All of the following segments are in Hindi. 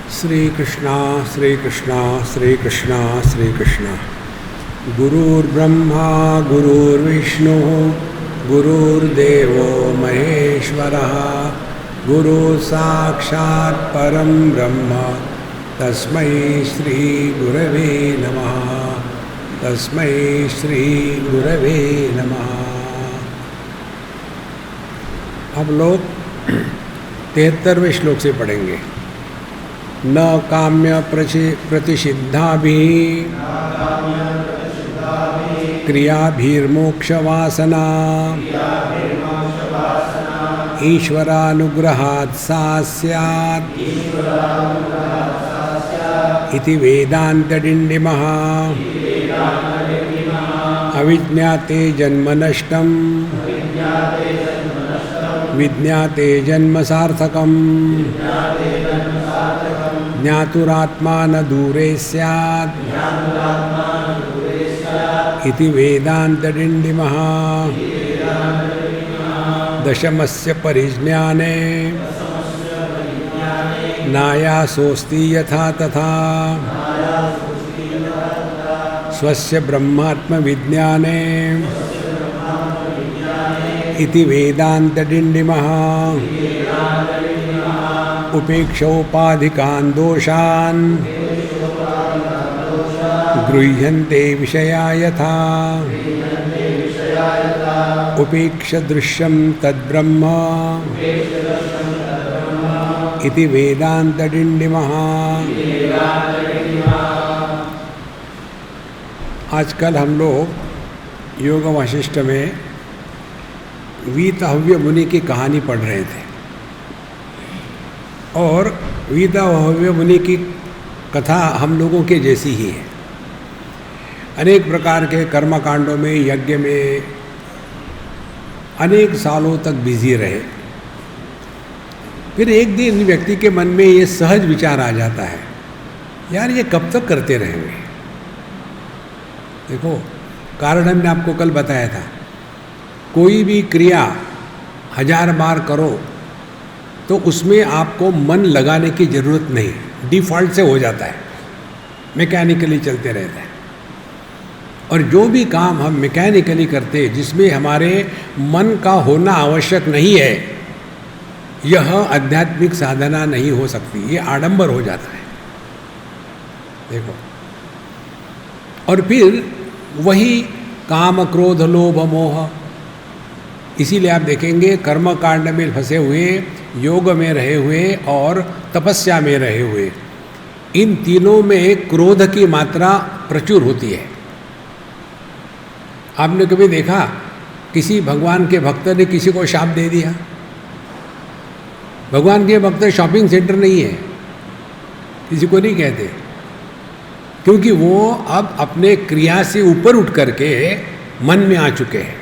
श्री कृष्णा श्री कृष्णा श्री कृष्णा श्री कृष्णा। गुरुर्ब्रह्मा गुरुर्विष्णु गुरुर्देवो महेश्वरः गुरु साक्षात् परं ब्रह्म तस्मै श्री गुरवे नमः। तस्मै श्री गुरवे नमः। अब लोग 73वें श्लोक से पढ़ेंगे। न काम्य प्रतिषिद्धाभिः क्रियाभिर्मोक्षवासना ईश्वरानुग्रहात् सा स्यात् इति वेदान्तडिण्डिमः। अविज्ञाते जन्म नष्टं विज्ञाते जन्म सार्थकम् ज्ञातुरात्मा न दूरे स्यात् इति वेदान्तडिण्डिमः। दशमस्य परिज्ञाने नायासोऽस्ति यथा तथा स्वस्य ब्रह्मात्मविज्ञाने इति वेदान्तडिण्डिमः। उपेक्षोपाधिकान् दोषान् गृह्यन्ते विषया यथा उपेक्ष दृश्यं तद्ब्रह्म इति वेदान्तडिण्डिमः। आजकल हम लोग योग वासिष्ठ में वीतहव्य मुनि की कहानी पढ़ रहे थे और वीतहव्य मुनि की कथा हम लोगों के जैसी ही है। अनेक प्रकार के कर्मकांडों में यज्ञ में अनेक सालों तक बिजी रहे। फिर एक दिन व्यक्ति के मन में ये सहज विचार आ जाता है, यार ये कब तक करते रहेंगे। देखो, कारण हमने आपको कल बताया था, कोई भी क्रिया 1000 बार करो तो उसमें आपको मन लगाने की ज़रूरत नहीं, डिफ़ॉल्ट से हो जाता है, मैकेनिकली चलते रहता है। और जो भी काम हम मैकेनिकली करते हैं जिसमें हमारे मन का होना आवश्यक नहीं है, यह आध्यात्मिक साधना नहीं हो सकती, ये आडंबर हो जाता है। देखो, और फिर वही काम क्रोध लोभ मोह, इसीलिए आप देखेंगे कर्म कांड में फंसे हुए, योग में रहे हुए और तपस्या में रहे हुए, इन तीनों में क्रोध की मात्रा प्रचुर होती है। आपने कभी देखा किसी भगवान के भक्त ने किसी को शाप दे दिया? भगवान के भक्त शॉपिंग सेंटर नहीं है, किसी को नहीं कहते, क्योंकि वो अब अपने क्रिया से ऊपर उठ करके मन में आ चुके हैं।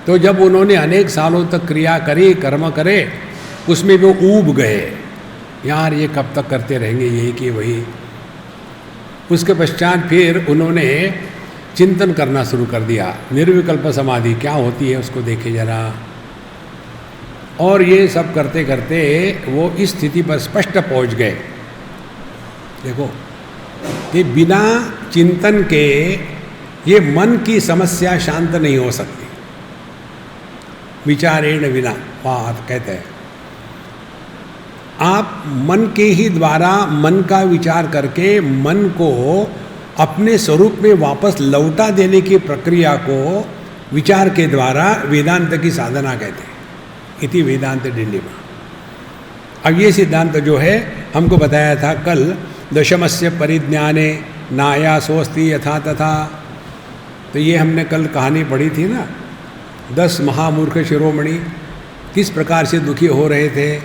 तो जब उन्होंने अनेक सालों तक क्रिया करी, कर्म करे, उसमें वो ऊब गए, यार ये कब तक करते रहेंगे, यही कि वही। उसके पश्चात फिर उन्होंने चिंतन करना शुरू कर दिया, निर्विकल्प समाधि क्या होती है उसको देखे जरा। और ये सब करते करते वो इस स्थिति पर स्पष्ट पहुंच गए। देखो कि बिना चिंतन के ये मन की समस्या शांत नहीं हो सकती। विचारेण विना बात कहते हैं, आप मन के ही द्वारा मन का विचार करके मन को अपने स्वरूप में वापस लौटा देने की प्रक्रिया को विचार के द्वारा वेदांत की साधना कहते हैं, इति वेदांत डिण्डिमः। अब ये सिद्धांत जो है हमको बताया था कल, दशमस्य परिज्ञाने नायासोऽस्ति यथा तथा। तो ये हमने कल कहानी पढ़ी थी ना, 10 महामूर्ख शिरोमणि किस प्रकार से दुखी हो रहे थे,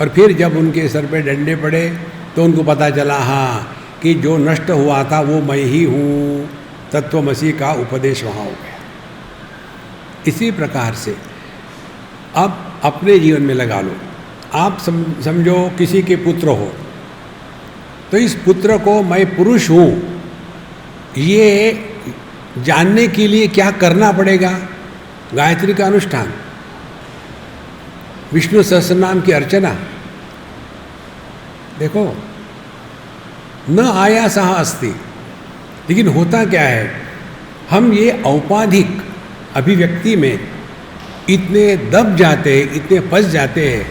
और फिर जब उनके सर पे डंडे पड़े तो उनको पता चला हाँ कि जो नष्ट हुआ था वो मैं ही हूँ, तत्वमसि का उपदेश वहाँ हो गया। इसी प्रकार से अब अपने जीवन में लगा लो। आप समझो किसी के पुत्र हो, तो इस पुत्र को मैं पुरुष हूँ ये जानने के लिए क्या करना पड़ेगा? गायत्री का अनुष्ठान, विष्णु सहस्रनाम की अर्चना, देखो, न आयासः अस्ति, लेकिन होता क्या है, हम ये औपाधिक अभिव्यक्ति में इतने दब जाते हैं, इतने फंस जाते हैं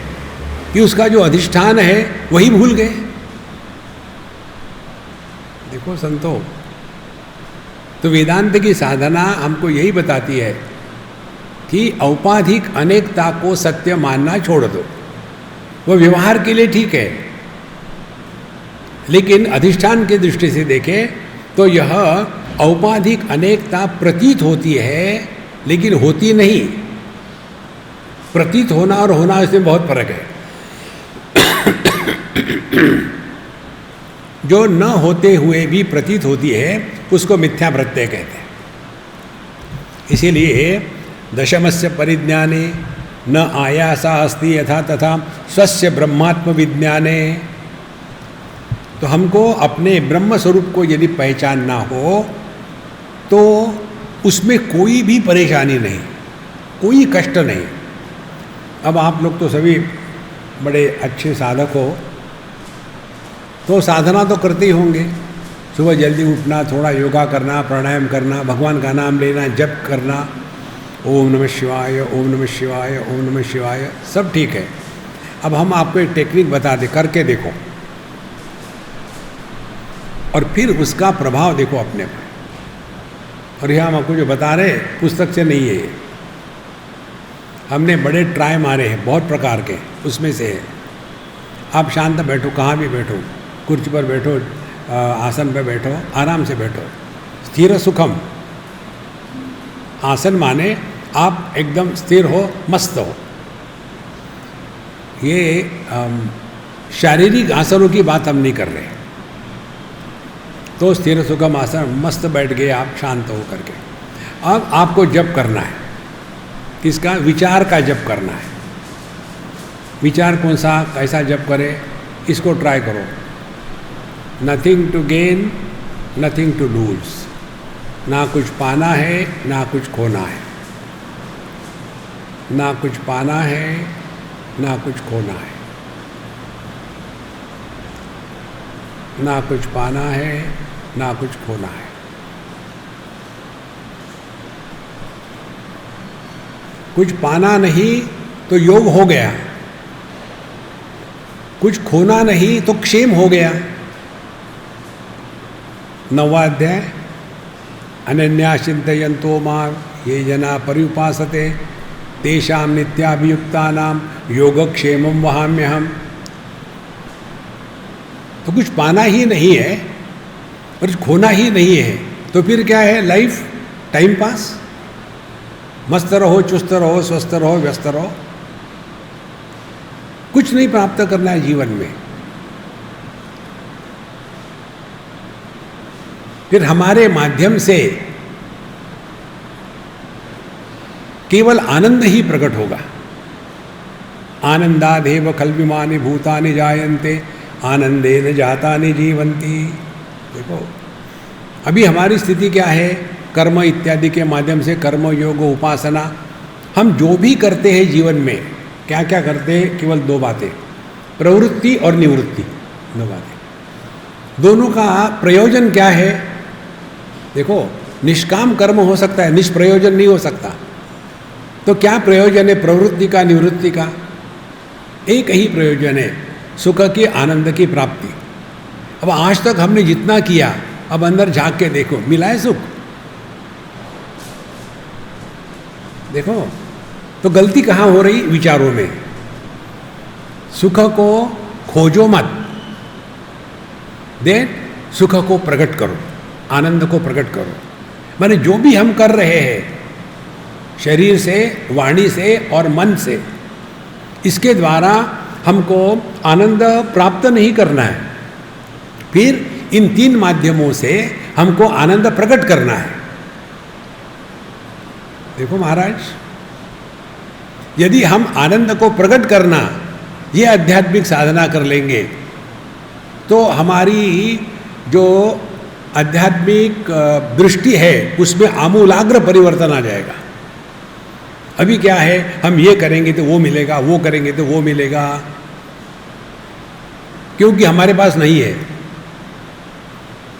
कि उसका जो अधिष्ठान है वही भूल गए। देखो संतो, तो वेदांत की साधना हमको यही बताती है कि औपाधिक अनेकता को सत्य मानना छोड़ दो। वो व्यवहार के लिए ठीक है, लेकिन अधिष्ठान की दृष्टि से देखें तो यह औपाधिक अनेकता प्रतीत होती है, लेकिन होती नहीं। प्रतीत होना और होना, इसमें बहुत फर्क है। जो न होते हुए भी प्रतीत होती है उसको मिथ्या प्रत्यय कहते हैं। इसीलिए दशमस्य परिज्ञाने न आयासा अस्ति यथा तथा स्वस्य ब्रह्मात्म विज्ञाने। तो हमको अपने ब्रह्म स्वरूप को यदि पहचानना हो तो उसमें कोई भी परेशानी नहीं, कोई कष्ट नहीं। अब आप लोग तो सभी बड़े अच्छे साधक हो, तो साधना तो करते ही होंगे। सुबह जल्दी उठना, थोड़ा योगा करना, प्राणायाम करना, भगवान का नाम लेना, जप करना, ओम नमः शिवाय, ओम नमः शिवाय, ओम नमः शिवाय, सब ठीक है। अब हम आपको एक टेक्निक बता दें, करके देखो और फिर उसका प्रभाव देखो अपने पर। और यह हम आपको जो बता रहे पुस्तक से नहीं है, हमने बड़े ट्राई मारे हैं बहुत प्रकार के, उसमें से है। आप शांत बैठो, कहाँ भी बैठो, कुर्सी पर बैठो, आसन पर बैठो, आराम से बैठो, स्थिर सुखम। आसन माने आप एकदम स्थिर हो, मस्त हो। ये शारीरिक आसनों की बात हम नहीं कर रहे। तो स्थिर सुखम आसन, मस्त बैठ गए आप शांत हो करके। अब आपको जप करना है, किसका? विचार का जप करना है। विचार कौन सा, कैसा जप करे, इसको ट्राई करो। Nothing to gain, nothing to lose. ना कुछ पाना है, ना कुछ खोना है। ना कुछ पाना है, ना कुछ खोना है। ना कुछ पाना है, ना कुछ खोना है। कुछ पाना नहीं तो योग हो गया, कुछ खोना नहीं तो क्षेम हो गया। 9वां अध्याय, अनन्या चिंतयन्तो मां ये जना पर्युपासते तेषां नित्याभियुक्तानां योगक्षेमं वहाम्यहम्। तो कुछ पाना ही नहीं है और कुछ खोना ही नहीं है, तो फिर क्या है? Life, time pass. मस्त रहो, चुस्त रहो, स्वस्थ रहो, व्यस्त रहो। कुछ नहीं प्राप्त करना है जीवन में। फिर हमारे माध्यम से केवल आनंद ही प्रकट होगा। आनंदादेव खल्विमानि भूतानि जायन्ते आनंदेन जातानि जीवन्ति। देखो अभी हमारी स्थिति क्या है? कर्म इत्यादि के माध्यम से, कर्म योग उपासना, हम जो भी करते हैं जीवन में, क्या क्या करते हैं? केवल 2 बातें, प्रवृत्ति और निवृत्ति, 2 बातें। दोनों का प्रयोजन क्या है? देखो, निष्काम कर्म हो सकता है, निष्प्रयोजन नहीं हो सकता। तो क्या प्रयोजन है प्रवृत्ति का, निवृत्ति का? एक ही प्रयोजन है, सुख की, आनंद की प्राप्ति। अब आज तक हमने जितना किया, अब अंदर झांक के देखो, मिला है सुख? देखो, तो गलती कहाँ हो रही? विचारों में। सुख को खोजो मत, दे सुख को प्रकट करो, आनंद को प्रकट करो। माने जो भी हम कर रहे हैं शरीर से, वाणी से और मन से, इसके द्वारा हमको आनंद प्राप्त नहीं करना है। फिर इन 3 माध्यमों से हमको आनंद प्रकट करना है। देखो महाराज, यदि हम आनंद को प्रकट करना ये आध्यात्मिक साधना कर लेंगे तो हमारी जो आध्यात्मिक दृष्टि है उसमें आमूलाग्र परिवर्तन आ जाएगा। अभी क्या है, हम ये करेंगे तो वो मिलेगा, वो करेंगे तो वो मिलेगा। क्योंकि हमारे पास नहीं है।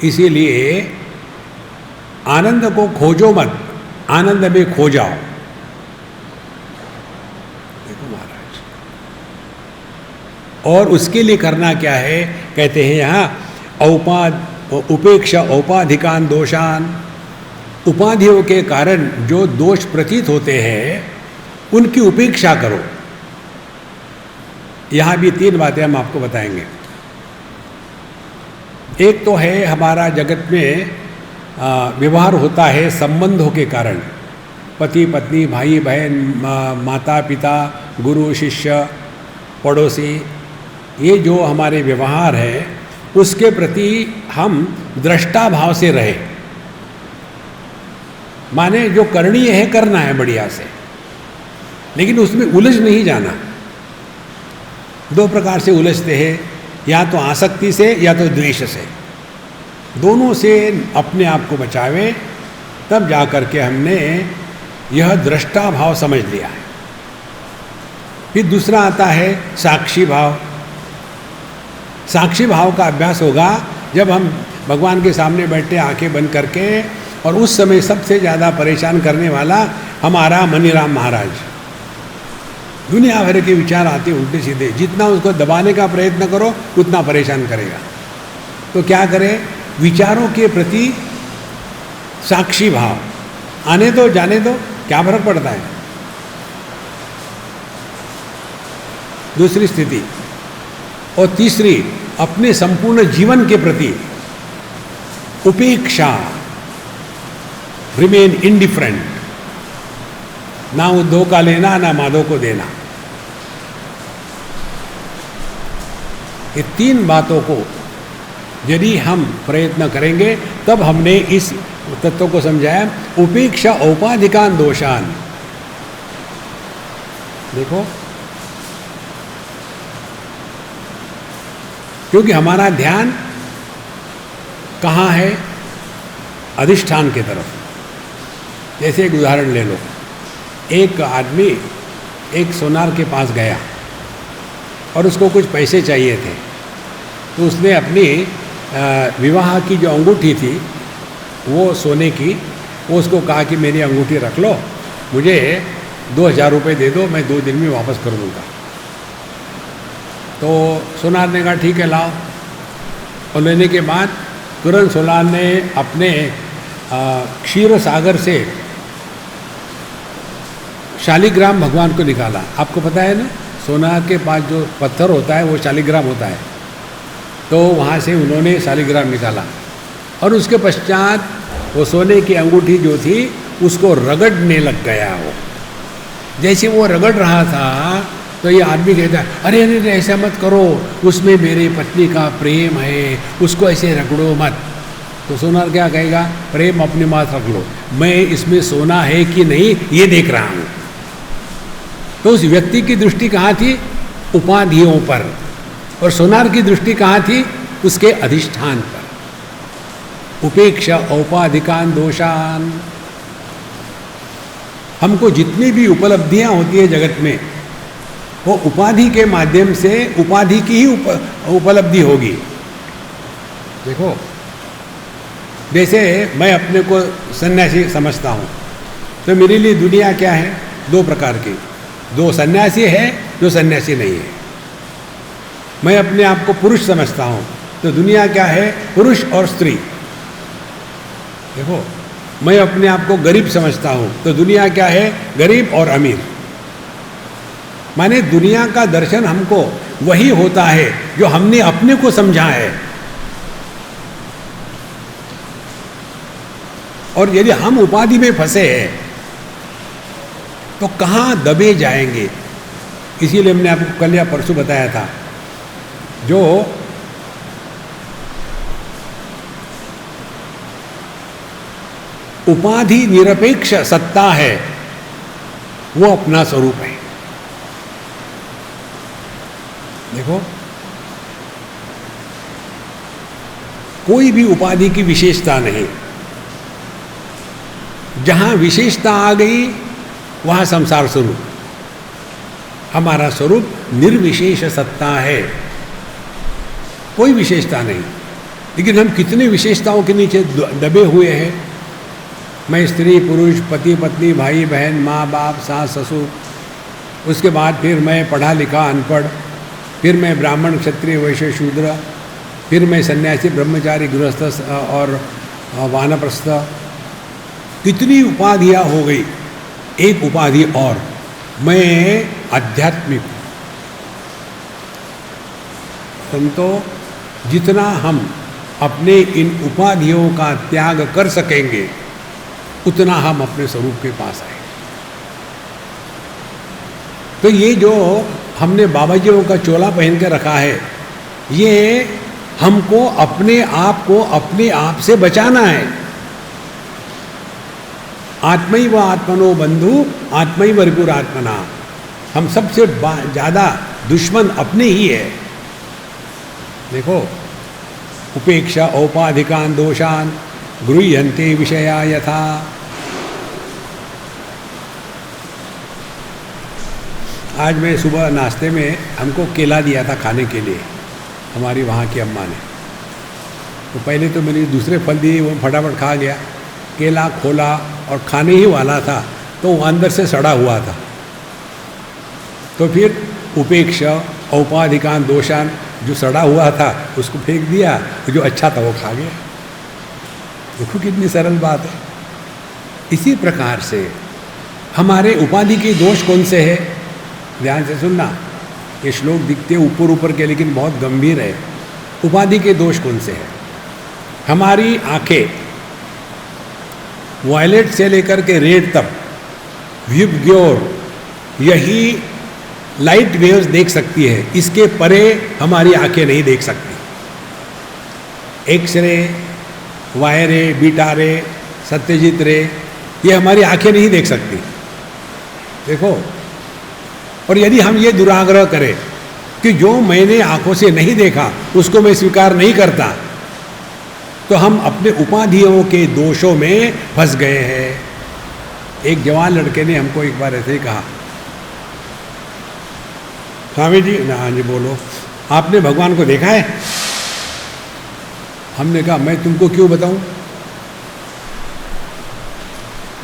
इसीलिए आनंद को खोजो मत, आनंद में खो जाओ। देखो महाराज, और उसके लिए करना क्या है, कहते हैं यहाँ उपेक्षा औपाधिकान दोषान, उपाधियों के कारण जो दोष प्रतीत होते हैं उनकी उपेक्षा करो। यहां भी 3 बातें हम आपको बताएंगे। एक तो है हमारा जगत में व्यवहार होता है संबंधों के कारण, पति पत्नी, भाई बहन, माता पिता, गुरु शिष्य, पड़ोसी, ये जो हमारे व्यवहार है उसके प्रति हम दृष्टा भाव से रहे। माने जो करणीय है करना है बढ़िया से, लेकिन उसमें उलझ नहीं जाना। 2 प्रकार से उलझते हैं, या तो आसक्ति से या तो द्वेष से। दोनों से अपने आप को बचावे, तब जाकर के हमने यह दृष्टा भाव समझ लिया है। फिर दूसरा आता है साक्षी भाव। साक्षी भाव का अभ्यास होगा जब हम भगवान के सामने बैठे आंखें बंद करके, और उस समय सबसे ज़्यादा परेशान करने वाला हमारा मनीराम महाराज। दुनिया भर के विचार आते उल्टे सीधे, जितना उसको दबाने का प्रयत्न करो उतना परेशान करेगा। तो क्या करें, विचारों के प्रति साक्षी भाव, आने दो जाने दो, क्या फर्क पड़ता है। दूसरी स्थिति। और तीसरी, अपने संपूर्ण जीवन के प्रति उपेक्षा, रिमेन इंडिफरेंट, ना उद्धव का लेना ना माधव को देना। ये 3 बातों को यदि हम प्रयत्न करेंगे तब हमने इस तत्व को समझाया। उपेक्षा औपाधिकान दोषान। देखो, क्योंकि हमारा ध्यान कहाँ है, अधिष्ठान की तरफ। जैसे एक उदाहरण ले लो, एक आदमी एक सोनार के पास गया और उसको कुछ पैसे चाहिए थे, तो उसने अपनी विवाह की जो अंगूठी थी वो सोने की, वो उसको कहा कि मेरी अंगूठी रख लो, मुझे 2000 रुपये दे दो, मैं 2 दिन में वापस कर दूँगा। तो सोनार ने कहा ठीक है लाओ, और लेने के बाद तुरंत सोनार ने अपने क्षीर सागर से शालिग्राम भगवान को निकाला। आपको पता है ना, सोनार के पास जो पत्थर होता है वो शालिग्राम होता है, तो वहाँ से उन्होंने शालिग्राम निकाला, और उसके पश्चात वो सोने की अंगूठी जो थी उसको रगड़ने लग गया। वो जैसे वो रगड़ रहा था तो ये आदमी कहता है अरे अरे ऐसा मत करो, उसमें मेरे पत्नी का प्रेम है, उसको ऐसे रगड़ो मत। तो सोनार क्या कहेगा, प्रेम अपने पास रख लो, मैं इसमें सोना है कि नहीं ये देख रहा हूँ। तो उस व्यक्ति की दृष्टि कहाँ थी, उपाधियों पर, और सोनार की दृष्टि कहाँ थी, उसके अधिष्ठान पर। उपेक्षा औपाधिकान दोषान। हमको जितनी भी उपलब्धियां होती है जगत में, वो उपाधि के माध्यम से उपाधि की ही उपलब्धि होगी। देखो, जैसे मैं अपने को सन्यासी समझता हूँ, तो मेरे लिए दुनिया क्या है, 2 प्रकार की। 2 सन्यासी है, 2 सन्यासी नहीं है। मैं अपने आप को पुरुष समझता हूँ, तो दुनिया क्या है, पुरुष और स्त्री। देखो, मैं अपने आप को गरीब समझता हूँ, तो दुनिया क्या है, गरीब और अमीर। माने दुनिया का दर्शन हमको वही होता है जो हमने अपने को समझा है। और यदि हम उपाधि में फंसे हैं तो कहाँ दबे जाएंगे। इसीलिए हमने आपको कल या परसों बताया था, जो उपाधि निरपेक्ष सत्ता है वो अपना स्वरूप है। देखो, कोई भी उपाधि की विशेषता नहीं। जहां विशेषता आ गई वहां संसार स्वरूप। हमारा स्वरूप निर्विशेष सत्ता है। कोई विशेषता नहीं। लेकिन हम कितने विशेषताओं के नीचे दबे हुए हैं। मैं स्त्री पुरुष, पति पत्नी, भाई बहन, माँ बाप, सास ससुर, उसके बाद फिर मैं पढ़ा लिखा अनपढ़, फिर मैं ब्राह्मण क्षत्रिय वैश्य शूद्र, फिर मैं सन्यासी ब्रह्मचारी गृहस्थ और वानप्रस्थ। कितनी उपाधियाँ हो गई। एक उपाधि और, मैं आध्यात्मिक हूँ। संतों, जितना हम अपने इन उपाधियों का त्याग कर सकेंगे उतना हम अपने स्वरूप के पास आएंगे। तो ये जो हमने बाबाजियों का चोला पहन के रखा है, ये हमको अपने आप को अपने आप से बचाना है। आत्मैव आत्मनो बंधु आत्मैव रिपुरात्मना। हम सबसे ज़्यादा दुश्मन अपने ही है। देखो, उपेक्षा औपाधिकान दोषान गृह्यन्ते विषया यथा। आज मैं सुबह नाश्ते में हमको केला दिया था खाने के लिए, हमारी वहाँ की अम्मा ने। तो पहले तो मैंने दूसरे फल दिए, वो फटाफट खा गया। केला खोला और खाने ही वाला था तो वो अंदर से सड़ा हुआ था। तो फिर उपेक्षा औपाधिकान दोषान, जो सड़ा हुआ था उसको फेंक दिया, जो अच्छा था वो खा गया। देखो कितनी सरल बात है। इसी प्रकार से हमारे उपाधि के दोष कौन से है, ध्यान से सुनना। ये श्लोक दिखते ऊपर ऊपर के लेकिन बहुत गंभीर है। उपाधि के दोष कौन से हैं? हमारी आंखें वायलेट से लेकर के रेड तक विबग्योर यही लाइट वेव्स देख सकती है। इसके परे हमारी आंखें नहीं देख सकती। एक्सरे, वाई रे, बीटा रे, सत्यजित रे, ये हमारी आंखें नहीं देख सकती। देखो, और यदि हम ये दुराग्रह करें कि जो मैंने आंखों से नहीं देखा उसको मैं स्वीकार नहीं करता, तो हम अपने उपाधियों के दोषों में फंस गए हैं। एक जवान लड़के ने हमको एक बार ऐसे ही कहा, स्वामी जी, हाँ जी बोलो, आपने भगवान को देखा है? हमने कहा मैं तुमको क्यों बताऊं?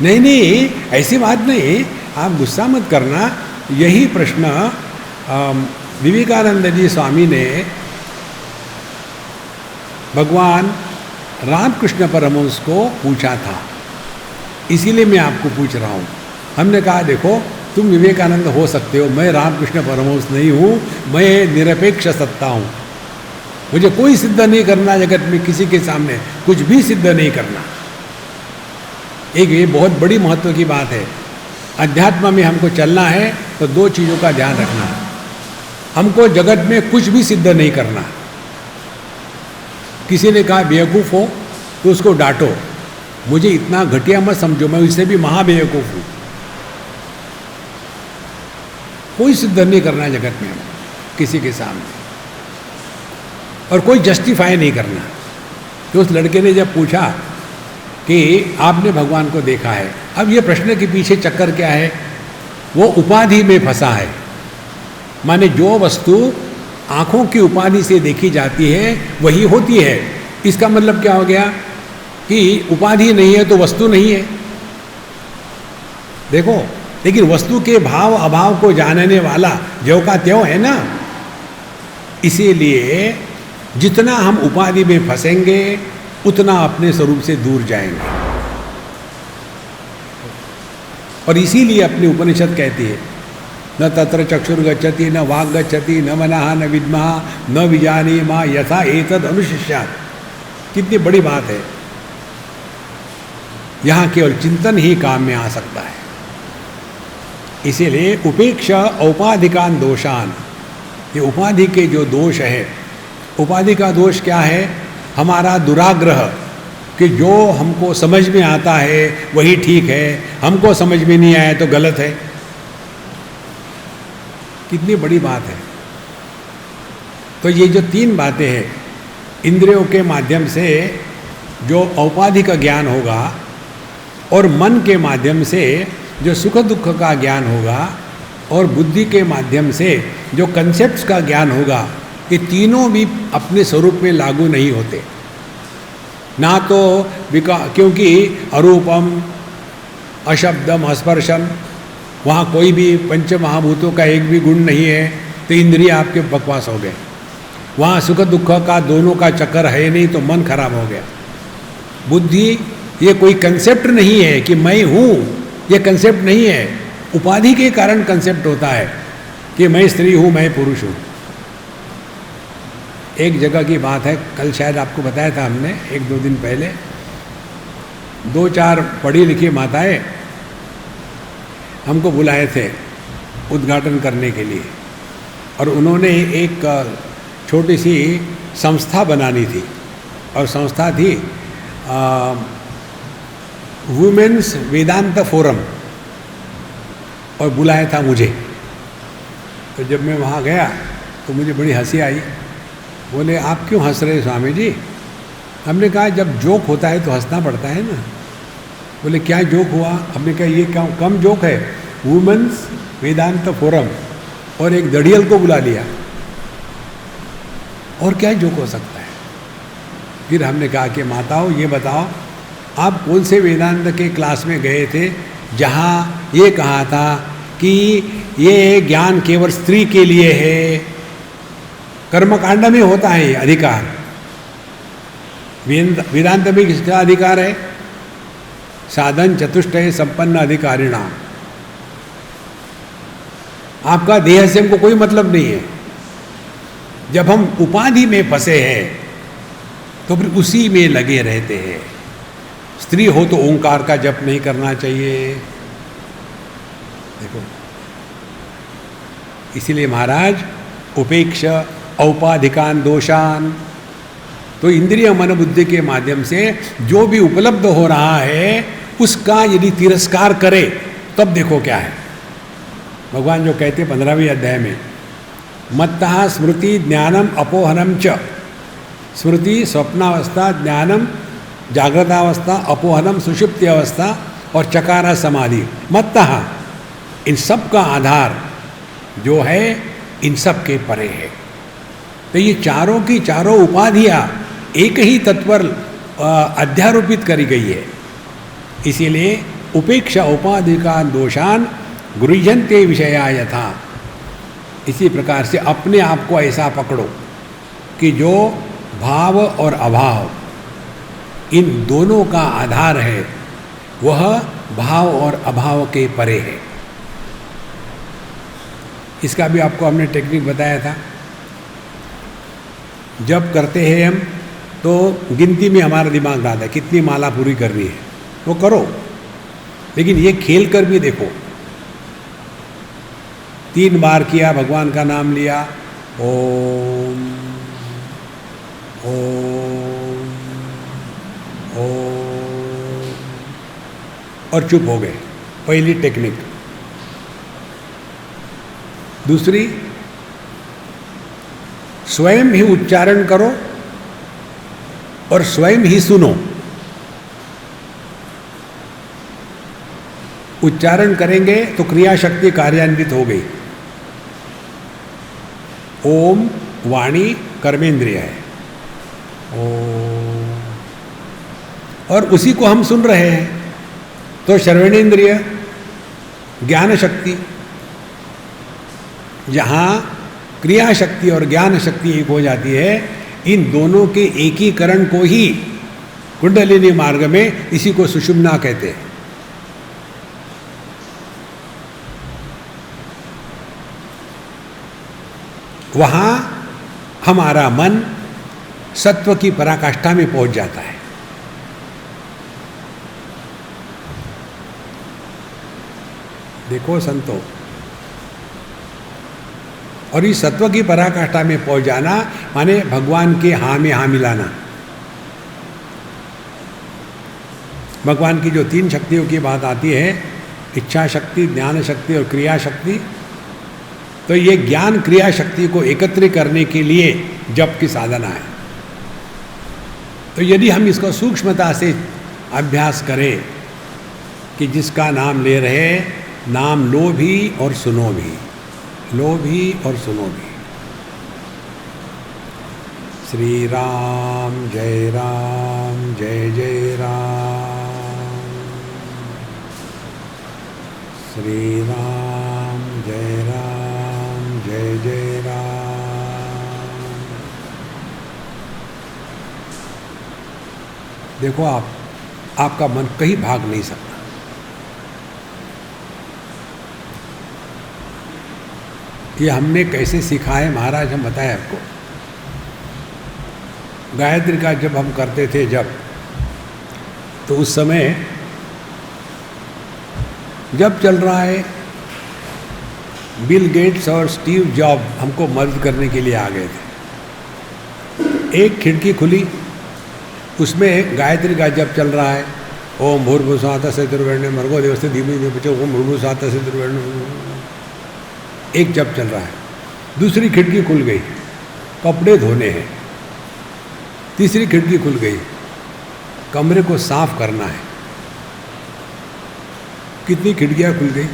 नहीं नहीं, ऐसी बात नहीं, आप गुस्सा मत करना। यही प्रश्न विवेकानंद जी स्वामी ने भगवान रामकृष्ण परमहंस को पूछा था, इसीलिए मैं आपको पूछ रहा हूँ। हमने कहा देखो, तुम विवेकानंद हो सकते हो, मैं रामकृष्ण परमहंस नहीं हूँ, मैं निरपेक्ष सत्ता हूँ। मुझे कोई सिद्ध नहीं करना जगत में, किसी के सामने कुछ भी सिद्ध नहीं करना। एक ये बहुत बड़ी महत्व की बात है। अध्यात्म में हमको चलना है तो दो चीज़ों का ध्यान रखना है। हमको जगत में कुछ भी सिद्ध नहीं करना। किसी ने कहा बेवकूफ़ हो तो उसको डांटो, मुझे इतना घटिया मत समझो, मैं उससे भी महाबेवकूफ़ हूँ। कोई सिद्ध नहीं करना जगत में किसी के सामने, और कोई जस्टिफाई नहीं करना। तो उस लड़के ने जब पूछा कि आपने भगवान को देखा है, अब ये प्रश्न के पीछे चक्कर क्या है? वो उपाधि में फंसा है। माने जो वस्तु आँखों की उपाधि से देखी जाती है वही होती है। इसका मतलब क्या हो गया कि उपाधि नहीं है तो वस्तु नहीं है। देखो, लेकिन वस्तु के भाव अभाव को जानने वाला ज्यों का त्यों है ना। इसीलिए जितना हम उपाधि में फंसेंगे उतना अपने स्वरूप से दूर जाएंगे। और इसीलिए अपनी उपनिषद कहती है, न तत्र चक्षुर गच्छति, न वाग गच्छति, न मनः न विद्मः, न विजानीमः यथा एतद् अनुशिष्यात्। कितनी बड़ी बात है। यहाँ केवल चिंतन ही काम में आ सकता है। इसीलिए उपेक्षा औपाधिकान दोषान, ये उपाधि के जो दोष है, उपाधि का दोष क्या है? हमारा दुराग्रह कि जो हमको समझ में आता है वही ठीक है, हमको समझ में नहीं आया तो गलत है। कितनी बड़ी बात है। तो ये जो तीन बातें हैं, इंद्रियों के माध्यम से जो औपाधि का ज्ञान होगा और मन के माध्यम से जो सुख दुख का ज्ञान होगा और बुद्धि के माध्यम से जो कंसेप्ट्स का ज्ञान होगा, ये तीनों भी अपने स्वरूप में लागू नहीं होते। ना तो क्योंकि अरूपम, अशब्दम, अस्पर्शम, वहाँ कोई भी पंच महाभूतों का एक भी गुण नहीं है, तो इंद्रिय आपके बकवास हो गए। वहाँ सुख दुख का दोनों का चक्कर है नहीं, तो मन खराब हो गया। बुद्धि ये कोई कंसेप्ट नहीं है कि मैं हूँ, ये कंसेप्ट नहीं है। उपाधि के कारण कंसेप्ट होता है कि मैं स्त्री हूँ, मैं पुरुष हूँ। एक जगह की बात है, कल शायद आपको बताया था हमने, 1-2 दिन पहले, 2-4 पढ़ी लिखी माताएं हमको बुलाए थे उद्घाटन करने के लिए, और उन्होंने एक छोटी सी संस्था बनानी थी, और संस्था थी वुमेन्स वेदांत फोरम, और बुलाया था मुझे। तो जब मैं वहाँ गया तो मुझे बड़ी हंसी आई। बोले आप क्यों हंस रहे स्वामी जी? हमने कहा जब जोक होता है तो हंसना पड़ता है ना। बोले क्या जोक हुआ? हमने कहा ये क्या कम जोक है, वुमेन्स वेदांत फोरम, और एक दड़ियल को बुला लिया, और क्या जोक हो सकता है? फिर हमने कहा कि माताओं ये बताओ, आप कौन से वेदांत के क्लास में गए थे जहाँ ये कहा था कि ये ज्ञान केवल स्त्री के लिए है? कर्मकांड में होता है ये अधिकार। वेदांत में किसका अधिकार है? साधन चतुष्टय संपन्न अधिकारिणाम। आपका देह से हमको कोई मतलब नहीं है। जब हम उपाधि में फंसे हैं तो फिर उसी में लगे रहते हैं। स्त्री हो तो ओंकार का जप नहीं करना चाहिए। देखो, इसीलिए महाराज उपेक्ष औपाधिकान दोषान, तो इंद्रिय मन बुद्धि के माध्यम से जो भी उपलब्ध हो रहा है उसका यदि तिरस्कार करे तब देखो क्या है। भगवान जो कहते 15वें अध्याय में, मत्तः स्मृति ज्ञानम अपोहनम च, स्मृति स्वप्नावस्था, ज्ञानम जागृतावस्था, अपोहनम सुषुप्ति अवस्था, और चकारा समाधि। मत्तः, इन सब का आधार जो है इन सब के परे है। तो ये चारों की चारों उपाधियां एक ही तत्पर अध्यारोपित करी गई है। इसीलिए उपेक्षा उपाधिकान दोषान गृह्यन्ते विषया यथा। इसी प्रकार से अपने आप को ऐसा पकड़ो कि जो भाव और अभाव इन दोनों का आधार है वह भाव और अभाव के परे है। इसका भी आपको हमने टेक्निक बताया था। जब करते हैं हम तो गिनती में हमारा दिमाग डालता है कितनी माला पूरी कर रही है, वो करो, लेकिन ये खेल कर भी देखो। 3 बार किया, भगवान का नाम लिया, ओम ओम ओम, और चुप हो गए। पहली टेक्निक। दूसरी, स्वयं ही उच्चारण करो और स्वयं ही सुनो। उच्चारण करेंगे तो क्रिया शक्ति कार्यान्वित हो गई। ओम वाणी कर्मेंद्रिय है, ओम, और उसी को हम सुन रहे हैं तो श्रवणेन्द्रिय ज्ञान शक्ति। जहाँ क्रिया शक्ति और ज्ञान शक्ति एक हो जाती है, इन दोनों के एकीकरण को ही कुंडलिनी मार्ग में इसी को सुषुम्ना कहते हैं। वहाँ हमारा मन सत्व की पराकाष्ठा में पहुंच जाता है। देखो संतो, और इस सत्व की पराकाष्ठा में पहुंच जाना माने भगवान के हाँ में हाँ मिलाना। भगवान की जो 3 शक्तियों की बात आती है, इच्छा शक्ति, ज्ञान शक्ति और क्रिया शक्ति, तो ये ज्ञान क्रिया शक्ति को एकत्रित करने के लिए जप की साधना है। तो यदि हम इसको सूक्ष्मता से अभ्यास करें कि जिसका नाम ले रहे, नाम लो भी और सुनो भी, लो भी और सुनो भी। श्री राम जय जय राम, श्री राम जय जय राम। देखो आपका मन कहीं भाग नहीं सकता। ये हमने कैसे सीखा है महाराज, हम बताएं आपको। गायत्री का जब हम करते थे तो उस समय जब चल रहा है, बिल गेट्स और स्टीव जॉब हमको मदद करने के लिए आ गए थे। एक खिड़की खुली, उसमें गायत्री का जब चल रहा है, ओम भूर्भुवस्सुवः सवितुर्वरेण्यं भर्गो देवस्य धीमहि प्रचोदयात्, ओम भूर्भुवस्सुवः सवितुर्वरेण्यं। एक जप चल रहा है, दूसरी खिड़की खुल गई, कपड़े धोने हैं। तीसरी खिड़की खुल गई, कमरे को साफ करना है। कितनी खिड़कियां खुल गई।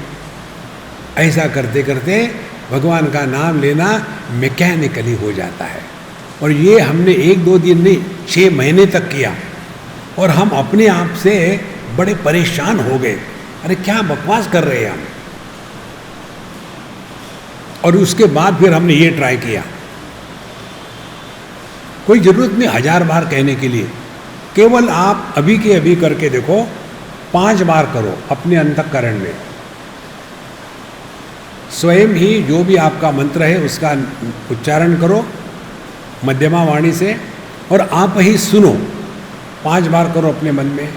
ऐसा करते करते भगवान का नाम लेना मैकेनिकली हो जाता है। और ये हमने 1-2 दिन नहीं, 6 महीने तक किया। और हम अपने आप से बड़े परेशान हो गए, अरे क्या बकवास कर रहे हैं हम। और उसके बाद फिर हमने ये ट्राई किया। कोई ज़रूरत नहीं 1000 बार कहने के लिए, केवल आप अभी के अभी करके देखो, 5 बार करो अपने अंतःकरण में। स्वयं ही जो भी आपका मंत्र है उसका उच्चारण करो मध्यमा वाणी से, और आप ही सुनो। 5 बार करो अपने मन में।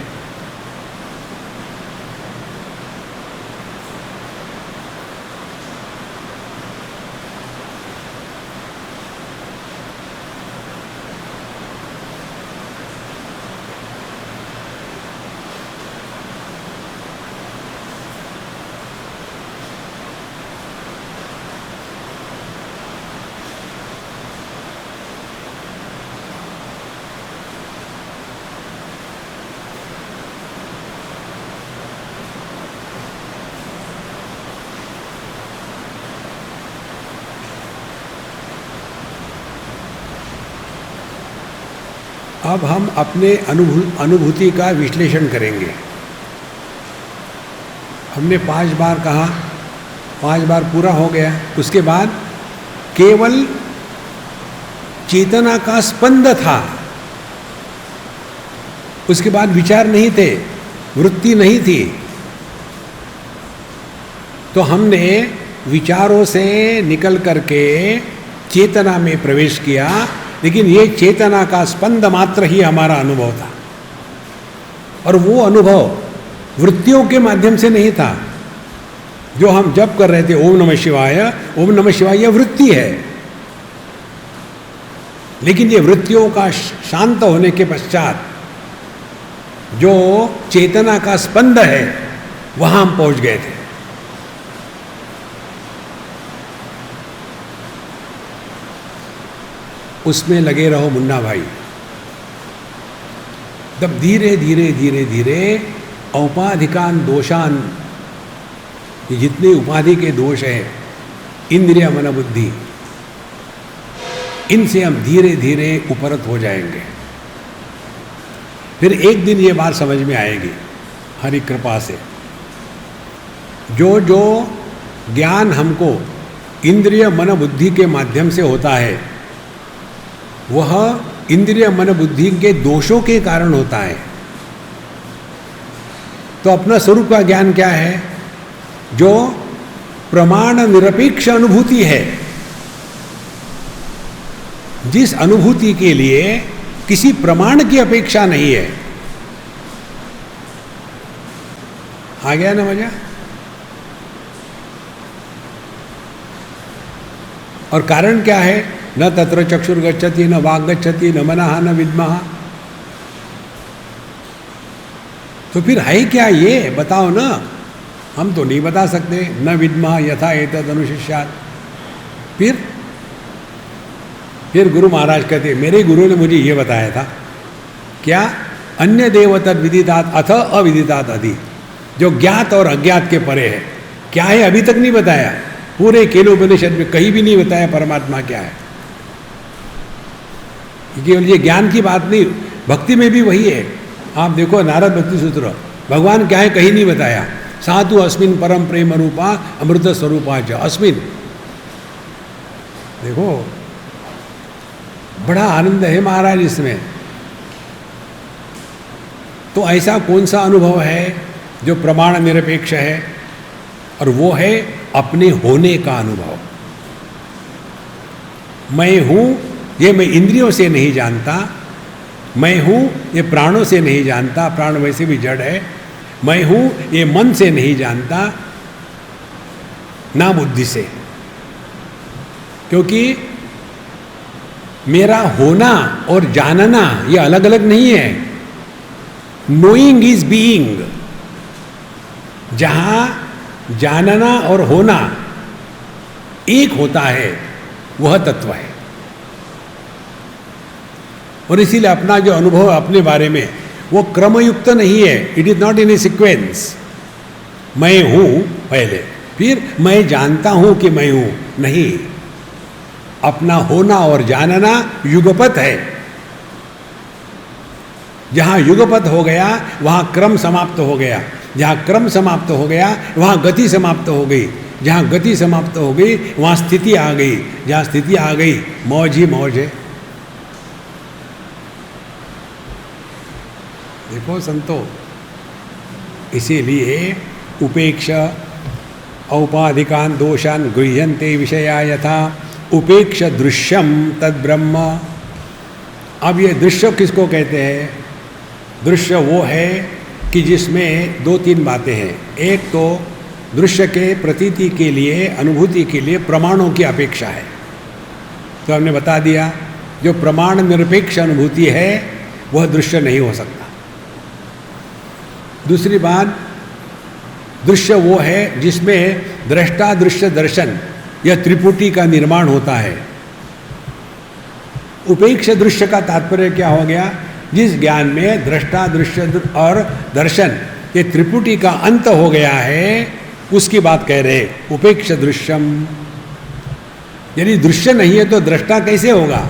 अब हम अपने अनुभूति का विश्लेषण करेंगे। हमने 5 बार कहा, 5 बार पूरा हो गया। उसके बाद केवल चेतना का स्पंद था, उसके बाद विचार नहीं थे, वृत्ति नहीं थी। तो हमने विचारों से निकल करके चेतना में प्रवेश किया, लेकिन ये चेतना का स्पंद मात्र ही हमारा अनुभव था। और वो अनुभव वृत्तियों के माध्यम से नहीं था। जो हम जप कर रहे थे ओम नमः शिवाय, ओम नमः शिवाय यह वृत्ति है, लेकिन ये वृत्तियों का शांत होने के पश्चात जो चेतना का स्पंद है वहां हम पहुंच गए थे। उसमें लगे रहो मुन्ना भाई। तब धीरे धीरे धीरे धीरे औपाधिकान दोषान, ये जितने उपाधि के दोष हैं, इंद्रिय मन बुद्धि, इनसे हम धीरे धीरे उपरत हो जाएंगे। फिर एक दिन ये बात समझ में आएगी हरि कृपा से। जो जो ज्ञान हमको इंद्रिय मन बुद्धि के माध्यम से होता है, वह इंद्रिय मन बुद्धि के दोषों के कारण होता है। तो अपना स्वरूप का ज्ञान क्या है? जो प्रमाण निरपेक्ष अनुभूति है, जिस अनुभूति के लिए किसी प्रमाण की अपेक्षा नहीं है। आ गया ना मजा? और कारण क्या है? न तत्र चक्षुर्गच्छति, न वाक् गच्छति, न मनः न विद्मः। तो फिर है क्या ये? बताओ ना। हम तो नहीं बता सकते। न विद्मः यथा एतद् अनुशिष्यात्। फिर गुरु महाराज कहते, मेरे गुरु ने मुझे ये बताया था। क्या? अन्य देव तद विदितात् अथ अविदितात् अधि। जो ज्ञात और अज्ञात के परे है। क्या है अभी तक नहीं बताया। पूरे केनोपनिषद में कहीं भी नहीं बताया परमात्मा क्या है। केवल ये ज्ञान की बात नहीं, भक्ति में भी वही है। आप देखो नारद भक्ति सूत्र, भगवान क्या है कहीं नहीं बताया। साधु अस्मिन परम प्रेम रूपा अमृत स्वरूपा च अस्मिन। देखो बड़ा आनंद है महाराज इसमें। तो ऐसा कौन सा अनुभव है जो प्रमाण निरपेक्ष है? और वो है अपने होने का अनुभव। मैं हूं ये मैं इंद्रियों से नहीं जानता, मैं हूं ये प्राणों से नहीं जानता, प्राण वैसे भी जड़ है। मैं हूं ये मन से नहीं जानता, ना बुद्धि से, क्योंकि मेरा होना और जानना ये अलग अलग नहीं है। Knowing is being. जहां जानना और होना एक होता है वह तत्व है। और इसीलिए अपना जो अनुभव अपने बारे में वो क्रमयुक्त नहीं है। It is not in A sequence. मैं हूं पहले, फिर मैं जानता हूं कि मैं हूं, नहीं। अपना होना और जानना युगपत है। जहां युगपत हो गया वहां क्रम समाप्त हो गया, जहां क्रम समाप्त हो गया वहां गति समाप्त हो गई, जहां गति समाप्त हो गई वहां स्थिति आ गई, जहां स्थिति आ गई मौज ही मौज है। देखो संतो, इसीलिए उपेक्ष औपाधिकान दोषान गृह्यन्ते विषया यथा उपेक्ष दृश्यम तद ब्रह्म। अब ये दृश्य किसको कहते हैं? दृश्य वो है कि जिसमें दो तीन बातें हैं। एक तो दृश्य के प्रतीति के लिए, अनुभूति के लिए प्रमाणों की अपेक्षा है। तो हमने बता दिया जो प्रमाण निरपेक्ष अनुभूति है वह दृश्य नहीं हो सकता। दूसरी बात, दृश्य वो है जिसमें दृष्टा दृश्य दर्शन या त्रिपुटी का निर्माण होता है। उपेक्ष दृश्य का तात्पर्य क्या हो गया? जिस ज्ञान में दृष्टा दृश्य और दर्शन ये त्रिपुटी का अंत हो गया है उसकी बात कह रहे उपेक्ष दृश्यम। यदि दृश्य नहीं है तो दृष्टा कैसे होगा?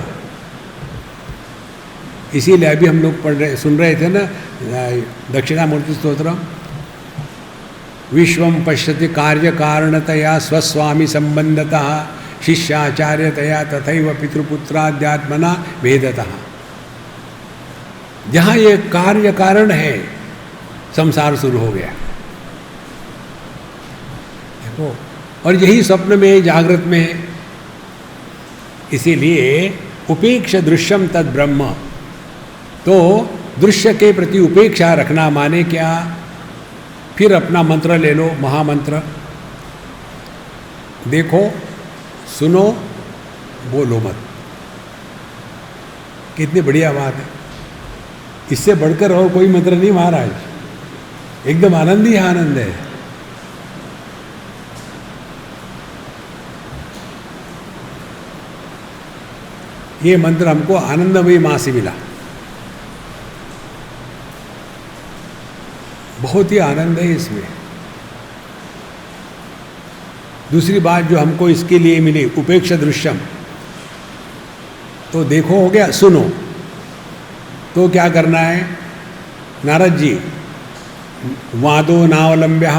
इसीलिए अभी हम लोग सुन रहे थे ना दक्षिणामूर्ति स्तोत्र, विश्वम पश्यति कार्य कारणतया स्वस्वामी संबंधतः शिष्याचार्यतया तथैव पितृपुत्राध्यात्मना भेदतः। जहाँ ये कार्य कारण है संसार शुरू हो गया। देखो, और यही स्वप्न में जागृत में। इसीलिए उपेक्ष दृश्यम तद ब्रह्म। तो दृश्य के प्रति उपेक्षा रखना माने क्या? फिर अपना मंत्र ले लो, महामंत्र। देखो, सुनो, बोलो मत। कितनी बढ़िया बात है। इससे बढ़कर और कोई मंत्र नहीं महाराज। एकदम आनंद ही आनंद है। ये मंत्र हमको आनंदमयी मां से मिला। बहुत ही आनंद है इसमें। दूसरी बात जो हमको इसके लिए मिली, उपेक्ष दृश्यम। तो देखो हो गया, सुनो। तो क्या करना है? नारद जी, वादो नावलंब्य,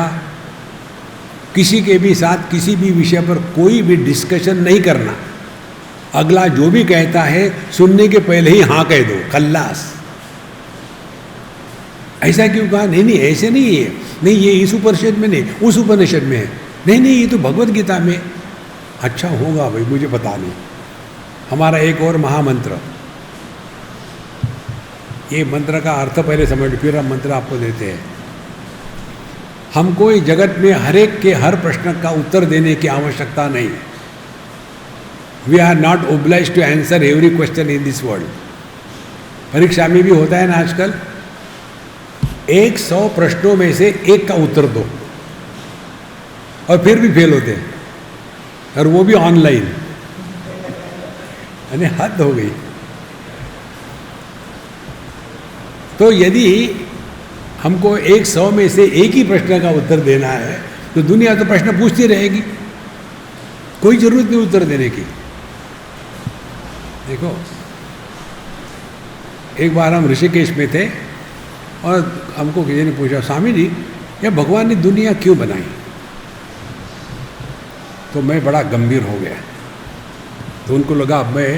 किसी के भी साथ किसी भी विषय पर कोई भी डिस्कशन नहीं करना। अगला जो भी कहता है सुनने के पहले ही हाँ कह दो, खल्लास। ऐसा क्यों कहा? नहीं नहीं ऐसे नहीं है, नहीं ये इस उपनिषद में नहीं, उस उपनिषद में है, नहीं नहीं ये तो भगवत गीता में। अच्छा होगा भाई, मुझे पता नहीं। हमारा एक और महामंत्र, ये मंत्र का अर्थ पहले समझ, फिर हम मंत्र आपको देते हैं। हमको इस जगत में हर एक के हर प्रश्न का उत्तर देने की आवश्यकता नहीं। We are not obliged to answer every question in this world. परीक्षा में भी होता है ना आजकल, 100 प्रश्नों में से एक का उत्तर दो, और फिर भी फेल होते हैं, और वो भी ऑनलाइन। यानी हद हो गई। तो यदि हमको 100 में से एक ही प्रश्न का उत्तर देना है तो दुनिया तो प्रश्न पूछती रहेगी, कोई जरूरत नहीं उत्तर देने की। देखो, एक बार हम ऋषिकेश में थे और हमको किसी ने पूछा, स्वामी जी ये भगवान ने दुनिया क्यों बनाई? तो मैं बड़ा गंभीर हो गया। तो उनको लगा अब मैं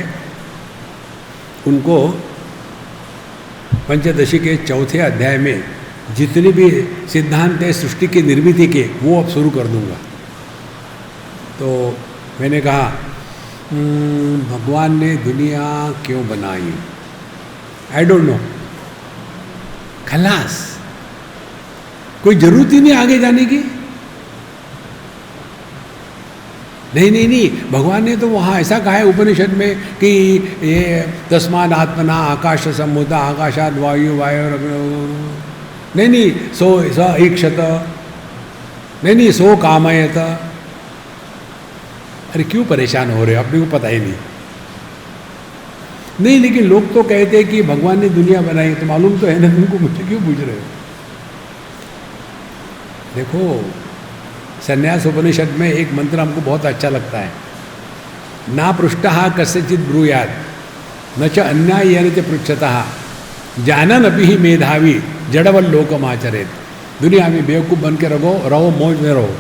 उनको पंचदशी के चौथे अध्याय में जितने भी सिद्धांत है सृष्टि की निर्मित के वो अब शुरू कर दूंगा। तो मैंने कहा भगवान ने दुनिया क्यों बनाई? I don't know. खलास, कोई जरूरत ही नहीं आगे जाने की। नहीं, भगवान ने तो वहाँ ऐसा कहा है उपनिषद में कि ये तस्माद आत्मना आकाश सम्मुता आकाशाद वायु नहीं, सो स ईक्षत, नहीं, सो कामयत। अरे क्यों परेशान हो रहे हो, अपने को पता ही नहीं, लेकिन लोग तो कहते हैं कि भगवान ने दुनिया बनाई, तो मालूम तो है ना तुमको, मुझे क्यों पूछ रहे हो? देखो संन्यास उपनिषद में एक मंत्र हमको बहुत अच्छा लगता है, ना पृष्ठः कस्यचित् ब्रूयात् न च अन्यायेन च पृच्छतः जानन अपि ही मेधावी जड़वल लोकमाचरेत। दुनिया में बेवकूफ़ बन के रहो, मौज में रहो,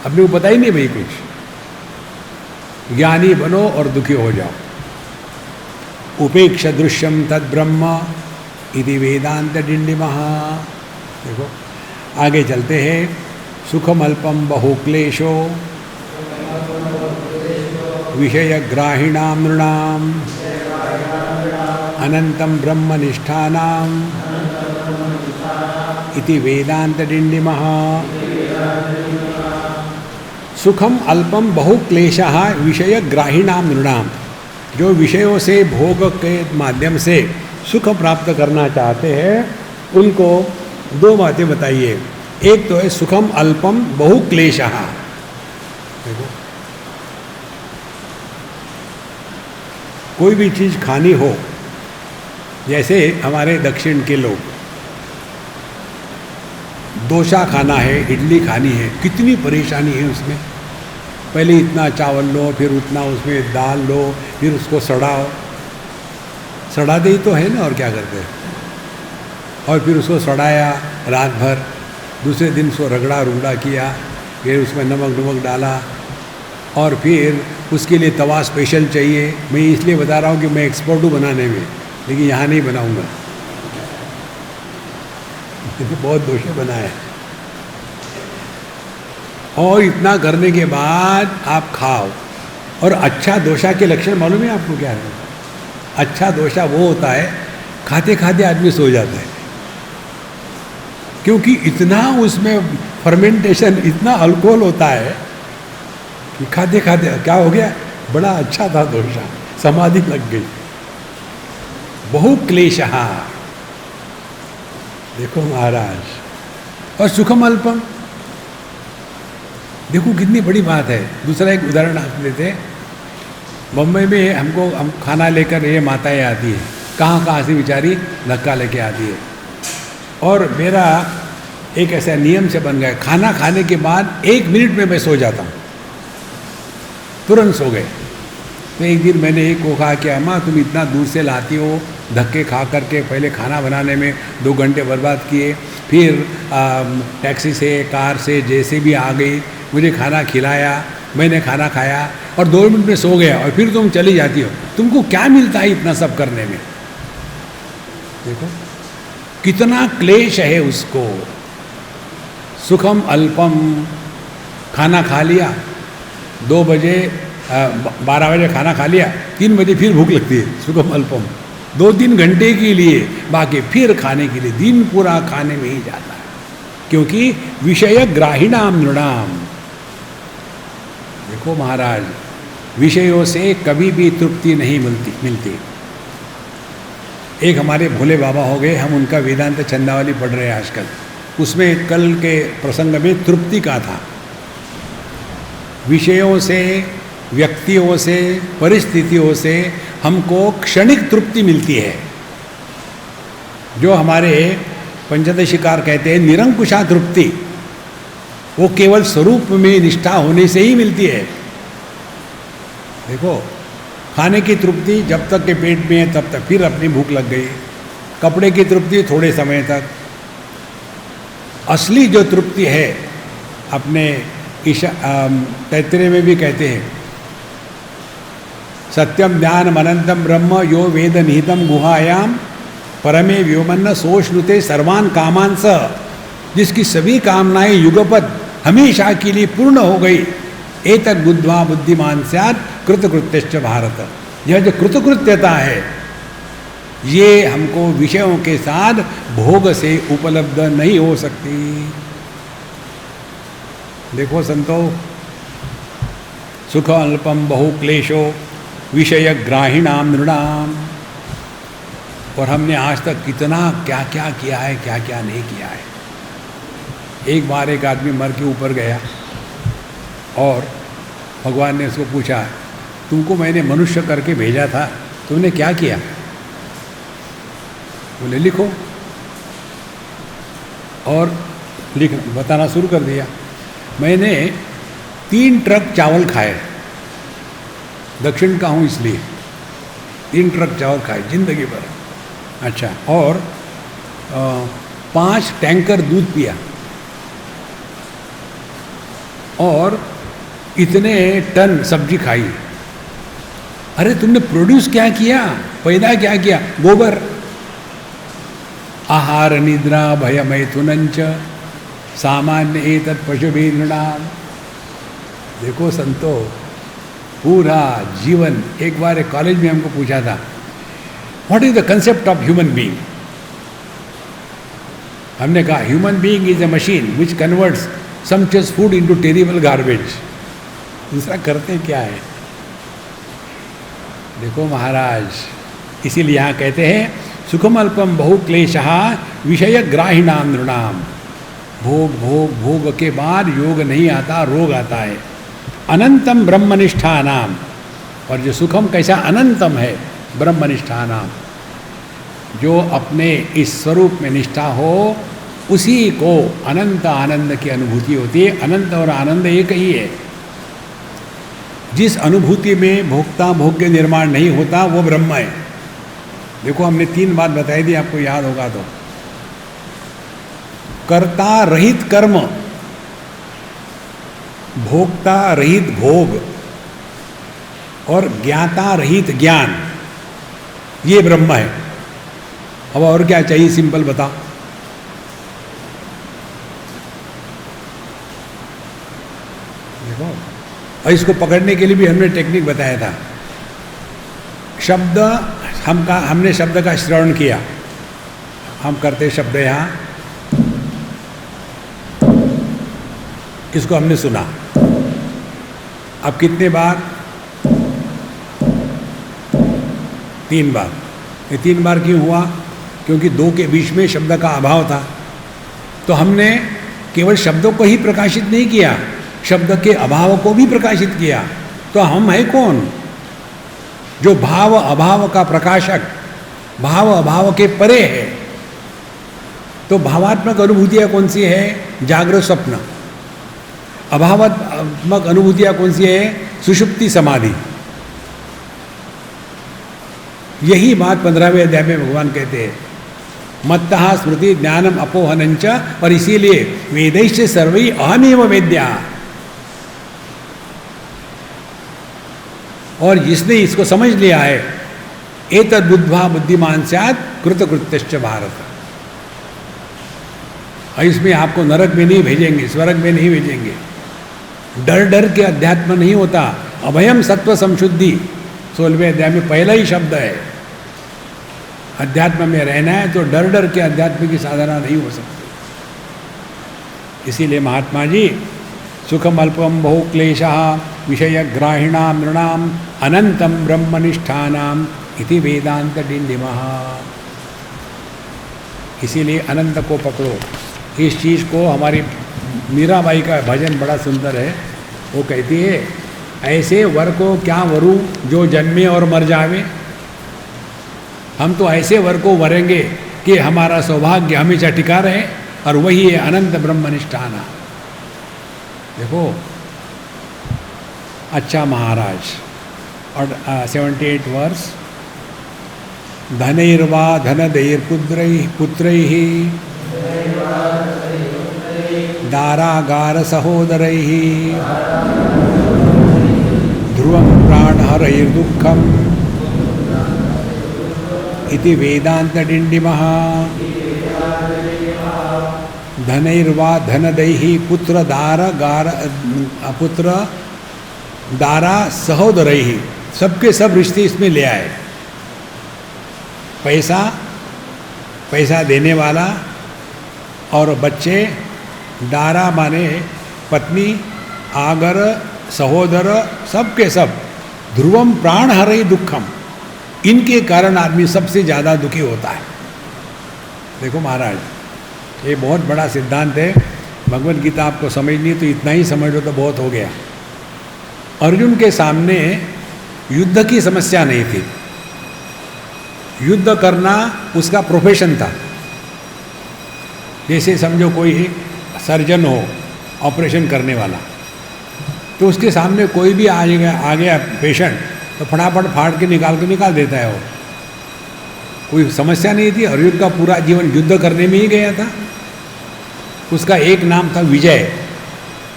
अपने को पता ही नहीं भाई कुछ। ज्ञानी बनो और दुखी हो जाओ। उपेक्ष दृश्यम तद ब्रह्म इति वेदांत डिंडिमः। देखो आगे चलते हैं। सुखम अल्पम बहुक्लेशो विषयग्राहिणाम नृणाम अनंतम ब्रह्मनिष्ठानाम इति वेदांत डिंडिमः। सुखम अल्पम बहुक्लेशः विषयग्राहिणाम नृणाम। जो विषयों से भोग के माध्यम से सुख प्राप्त करना चाहते हैं उनको दो बातें बताइए। एक तो है सुखम अल्पम बहुक्लेशः। देखो कोई भी चीज़ खानी हो, जैसे हमारे दक्षिण के लोग डोसा खाना है, इडली खानी है, कितनी परेशानी है उसमें। पहले इतना चावल लो, फिर उतना उसमें दाल लो, फिर उसको सड़ाओ, सड़ाते ही तो है ना, और क्या करते हैं। और फिर उसको सड़ाया रात भर, दूसरे दिन उसको रगड़ा रुगड़ा किया, फिर उसमें नमक डाला, और फिर उसके लिए तवा स्पेशल चाहिए। मैं इसलिए बता रहा हूँ कि मैं एक्सपर्ट हूँ बनाने में, लेकिन यहाँ नहीं बनाऊँगा। बहुत डोसे बनाए और इतना करने के बाद आप खाओ। और अच्छा डोसा के लक्षण मालूम है आपको क्या है? अच्छा डोसा वो होता है खाते खाते आदमी सो जाता है, क्योंकि इतना उसमें फर्मेंटेशन, इतना अल्कोहल होता है कि खाते खाते क्या हो गया, बड़ा अच्छा था डोसा, समाधि लग गई। बहुक्लेशः। देखो महाराज। और सुखम अल्पम, देखो कितनी बड़ी बात है। दूसरा एक उदाहरण आप लेते हैं। बम्बई में हम खाना लेकर ये माताएं आती है, कहाँ से बेचारी धक्का लेके आती है। और मेरा एक ऐसा नियम से बन गया, खाना खाने के बाद 1 मिनट में मैं सो जाता हूँ, तुरंत सो गए। तो एक दिन मैंने एक को कहा कि अम्मा तुम इतना दूर से लाती हो, धक्के खा करके पहले खाना बनाने में 2 घंटे बर्बाद किए, फिर टैक्सी से कार से जैसे भी आ गई, मुझे खाना खिलाया, मैंने खाना खाया और 2 मिनट में सो गया, और फिर तुम चली जाती हो। तुमको क्या मिलता है इतना सब करने में? देखो कितना क्लेश है उसको। सुखम अल्पम, खाना खा लिया 2 बजे, 12 बजे खाना खा लिया, 3 बजे फिर भूख लगती है, सुखम अल्पम, 2-3 घंटे के लिए, बाकी फिर खाने के लिए दिन पूरा खाने में ही जाता है, क्योंकि विषय ग्राहिणाम नृणाम। देखो महाराज, विषयों से कभी भी तृप्ति नहीं मिलती। एक हमारे भोले बाबा हो गए, हम उनका वेदांत चंदावली पढ़ रहे हैं आजकल। उसमें कल के प्रसंग में तृप्ति का था। विषयों से, व्यक्तियों से, परिस्थितियों से हमको क्षणिक तृप्ति मिलती है, जो हमारे पंचदशीकार कहते हैं निरंकुशा तृप्ति, वो केवल स्वरूप में निष्ठा होने से ही मिलती है। देखो खाने की तृप्ति जब तक के पेट में है तब तक, फिर अपनी भूख लग गई, कपड़े की तृप्ति थोड़े समय तक, असली जो तृप्ति है अपने तैत्तरीय में भी कहते हैं, सत्यम ज्ञान अनंतम ब्रह्म यो वेद निहितम गुहायाम परमे व्योमन्न सोश्नुते सर्वान कामान स, जिसकी सभी कामनाएं युगपद हमेशा के लिए पूर्ण हो गई, एतद् बुद्ध्वा बुद्धिमान स्यात् कृतकृत्यश्च भारत। यह जो कृतकृत्यता है ये हमको विषयों के साथ भोग से उपलब्ध नहीं हो सकती। देखो संतो, सुख अल्पम बहु क्लेशो विषय ग्राहीणाम नृणाम, और हमने आज तक कितना क्या क्या किया है, क्या क्या नहीं किया है। एक बार एक आदमी मर के ऊपर गया और भगवान ने उसको पूछा, तुमको मैंने मनुष्य करके भेजा था, तुमने क्या किया? बोले लिखो, और बताना शुरू कर दिया। मैंने 3 ट्रक चावल खाए, दक्षिण का हूँ इसलिए 3 ट्रक चावल खाए जिंदगी भर। अच्छा, और 5 टैंकर दूध पिया, और इतने टन सब्जी खाई। अरे तुमने प्रोड्यूस क्या किया, पैदा क्या किया? गोबर। आहार निद्रा भय मैथुनंच सामान्य एतत् पशुभिः नृणाम। देखो संतो, पूरा जीवन, एक बार एक कॉलेज में हमको पूछा था, what is the concept of human being? हमने कहा human being is a machine which converts sumptuous food into terrible garbage. दूसरा करते क्या है? देखो महाराज, इसीलिए यहाँ कहते हैं सुखम अल्पम बहु क्लेशः विषय ग्राहीणाम नृणाम। भोग भोग भोग के बाद योग नहीं आता, रोग आता है। अनंतम ब्रह्मनिष्ठा नाम, और जो सुखम कैसा अनंतम है, ब्रह्मनिष्ठा नाम, जो अपने इस स्वरूप में निष्ठा हो उसी को अनंत आनंद की अनुभूति होती है। अनंत और आनंद एक ही है। जिस अनुभूति में भोक्ता भोग्य निर्माण नहीं होता वो ब्रह्म है। देखो हमने 3 बात बताई दी, आपको याद होगा तो। कर्ता रहित कर्म, भोक्ता रहित भोग, और ज्ञाता रहित ज्ञान, ये ब्रह्म है। अब और क्या चाहिए? सिंपल बता। देखो, और इसको पकड़ने के लिए भी हमने टेक्निक बताया था। शब्द हमने शब्द का श्रवण किया, हम करते शब्द यहाँ, इसको हमने सुना। अब कितने बार? 3 बार। ये 3 बार क्यों हुआ? क्योंकि 2 के बीच में शब्द का अभाव था। तो हमने केवल शब्दों को ही प्रकाशित नहीं किया, शब्द के अभाव को भी प्रकाशित किया। तो हम है कौन? जो भाव अभाव का प्रकाशक, भाव अभाव के परे है। तो भावात्मक अनुभूतियाँ कौन सी है? जागृत स्वप्न। अभावात्मक अनुभूतियाँ कौन सी है? सुषुप्ति समाधि। यही बात 15वें अध्याय में भगवान कहते हैं, मत्तः स्मृति ज्ञानम अपोहनंच, और इसीलिए वेदैश्च सर्वै अहमेव वेद्या। और जिसने इसको समझ लिया है, एतद् बुद्ध्वा बुद्धिमान स्यात् कृतकृत्यश्च भारत। और इसमें आपको नरक में नहीं भेजेंगे, स्वर्ग में नहीं भेजेंगे। डर डर के अध्यात्म नहीं होता। अभयम सत्व संशुद्धि 16वें अध्याय में पहला ही शब्द है। अध्यात्म में रहना है तो डर डर के अध्यात्म की साधना नहीं हो सकती। इसीलिए महात्मा जी सुखम अल्पम बहु क्लेशः विषय ग्राहीणाम नृणाम अनंतम ब्रह्मनिष्ठानाम इति वेदांत डिंडिमः। इसीलिए अनंत को पकड़ो। इस चीज़ को हमारी मीराबाई का भजन बड़ा सुंदर है। वो कहती है, ऐसे वर को क्या वरू जो जन्मे और मर जावे। हम तो ऐसे वर को वरेंगे कि हमारा सौभाग्य हमेशा टिका रहे, और वही है अनंत ब्रह्मनिष्ठाना। देखो, अच्छा महाराज, और 78 वर्ष, धनैर्वा धनदैर्पुत्रैः दारागार सहोदरैः ध्रुवं प्राणहरैर्दुःखम् इति वेदान्तडिण्डिमः। धनैर्वा धनदैः पुत्र दारा सहोदरैः, सबके सब रिश्ते इसमें ले आए। पैसा देने वाला और बच्चे, दारा माने पत्नी, आगर सहोदर, सबके सब। ध्रुवम प्राण हरई दुखम, इनके कारण आदमी सबसे ज़्यादा दुखी होता है। देखो महाराज, ये बहुत बड़ा सिद्धांत है। भगवद गीता आपको समझनी है तो इतना ही समझ लो तो बहुत हो गया। अर्जुन के सामने युद्ध की समस्या नहीं थी, युद्ध करना उसका प्रोफेशन था। जैसे समझो कोई सर्जन हो, ऑपरेशन करने वाला, तो उसके सामने कोई भी आ गया पेशेंट तो फटाफट फाड़ के निकाल देता है। वो कोई समस्या नहीं थी। अर्जुन का पूरा जीवन युद्ध करने में ही गया था। उसका एक नाम था विजय,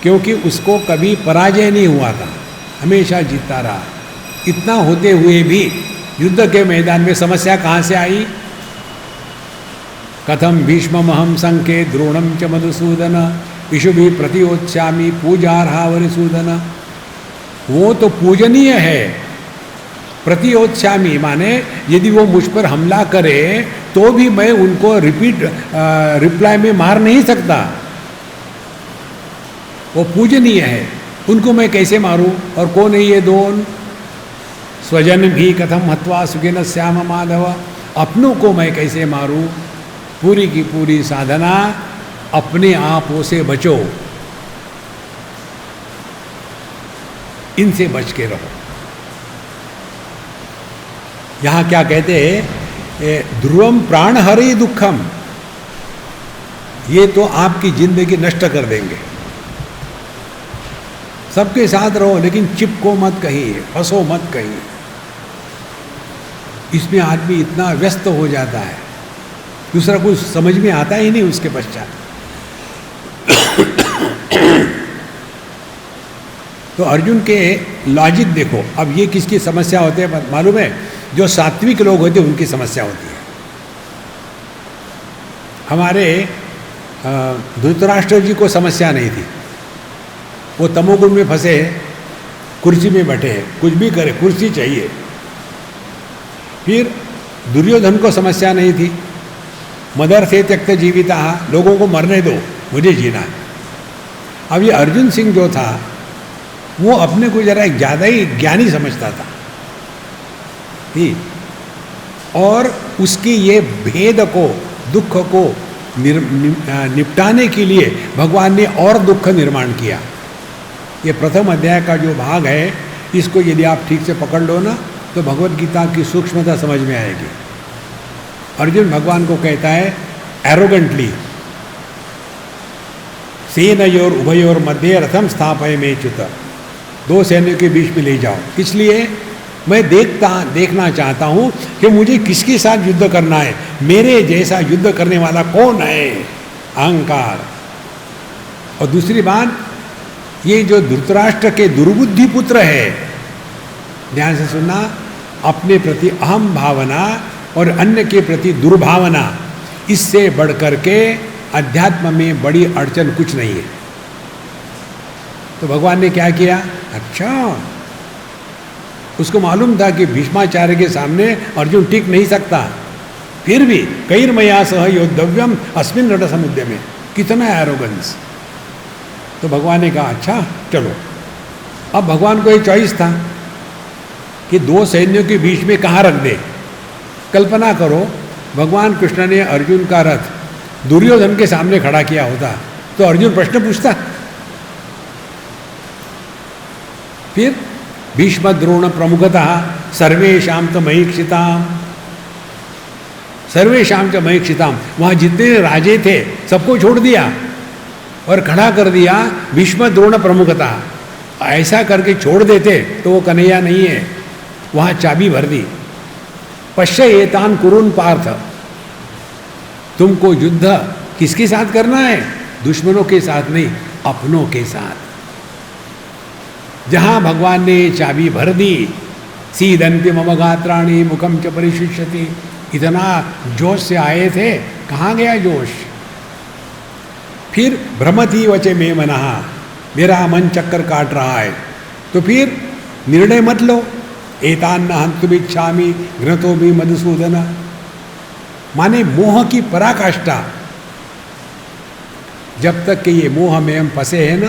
क्योंकि उसको कभी पराजय नहीं हुआ था, हमेशा जीतता रहा। इतना होते हुए भी युद्ध के मैदान में समस्या कहाँ से आई? कथम भीष्ममहं संख्ये द्रोणम च मधुसूदन इषुभि प्रतियोत्स्यामि पूजार्हा वरिसूदन। वो तो पूजनीय है। प्रतियोत्स्यामि माने यदि वो मुझ पर हमला करे तो भी मैं उनको रिप्लाई में मार नहीं सकता। वो पूजनीय है, उनको मैं कैसे मारूं? और कौन है ये दोन? स्वजन भी कथम हत्वा सुखिन श्याम माधव, अपनों को मैं कैसे मारूं? पूरी की पूरी साधना अपने आपों से बचो, इनसे बच के रहो। यहां क्या कहते हैं? ध्रुवम प्राण हरि दुखम, ये तो आपकी जिंदगी नष्ट कर देंगे। सबके साथ रहो लेकिन चिपको मत कहीं, फंसो मत कहीं। इसमें आदमी इतना व्यस्त हो जाता है, दूसरा कुछ समझ में आता ही नहीं उसके पश्चात। तो अर्जुन के लॉजिक देखो। अब ये किसकी समस्या होती है मालूम है? जो सात्विक लोग होते हैं उनकी समस्या होती है। हमारे धृतराष्ट्र जी को समस्या नहीं थी, वो तमोगुण में फंसे, कुर्सी में बैठे हैं, कुछ भी करे कुर्सी चाहिए। फिर दुर्योधन को समस्या नहीं थी, मदर से त्यक्त जीविता, लोगों को मरने दो, मुझे जीना है। अब ये अर्जुन सिंह जो था वो अपने को जरा एक ज़्यादा ही ज्ञानी समझता था, और उसकी ये भेद को, दुख को निपटाने के लिए भगवान ने और दुख निर्माण किया। ये प्रथम अध्याय का जो भाग है, इसको यदि आप ठीक से पकड़ लो ना तो भगवद गीता की सूक्ष्मता समझ में आएगी। अर्जुन भगवान को कहता है एरोगेंटली, सेनयोर उभयोर मध्य रथम स्थापय में च्युत, दो सैन्यों के बीच में ले जाओ। इसलिए मैं देखना चाहता हूँ कि मुझे किसके साथ युद्ध करना है, मेरे जैसा युद्ध करने वाला कौन है? अहंकार। और दूसरी बात, ये जो धृतराष्ट्र के दुर्बुद्धि पुत्र है, ध्यान से सुनना, अपने प्रति अहम भावना और अन्य के प्रति दुर्भावना, इससे बढ़कर के अध्यात्म में बड़ी अड़चन कुछ नहीं है। तो भगवान ने क्या किया? अच्छा, उसको मालूम था कि भीष्माचार्य के सामने अर्जुन टिक नहीं सकता, फिर भी कैर्मया सह योद्धव्यम अस्मिन रण समुद्र में, कितना एरोगेंस। तो भगवान ने कहा अच्छा चलो। अब भगवान को एक चॉइस था कि दो सैन्यों के बीच में कहाँ रख दे। कल्पना करो भगवान कृष्ण ने अर्जुन का रथ दुर्योधन के सामने खड़ा किया होता तो अर्जुन प्रश्न पूछता। फिर भीष्म द्रोण प्रमुखतः सर्वेशाम च महीक्षिताम, सर्वेशाम च महीक्षिताम, वहाँ जितने राजे थे सबको छोड़ दिया और खड़ा कर दिया भीष्म द्रोण प्रमुखतः। ऐसा करके छोड़ देते तो वो कन्हैया नहीं है, वहाँ चाबी भर दी। पश्य एतान कुरुन पार्थ, तुमको युद्ध किसके साथ करना है? दुश्मनों के साथ नहीं, अपनों के साथ। जहां भगवान ने चाबी भर दी, सीदंति मम गात्राणि मुखम च परिशिष्यति, इतना जोश से आए थे, कहाँ गया जोश? फिर भ्रमति वचे में मनः, मेरा मन चक्कर काट रहा है, तो फिर निर्णय मत लो। एतान न हन्तुमिच्छामि घ्नतोमि मधुसूदन, माने मोह की पराकाष्ठा। जब तक कि ये मोह में हम फंसे हैं ना,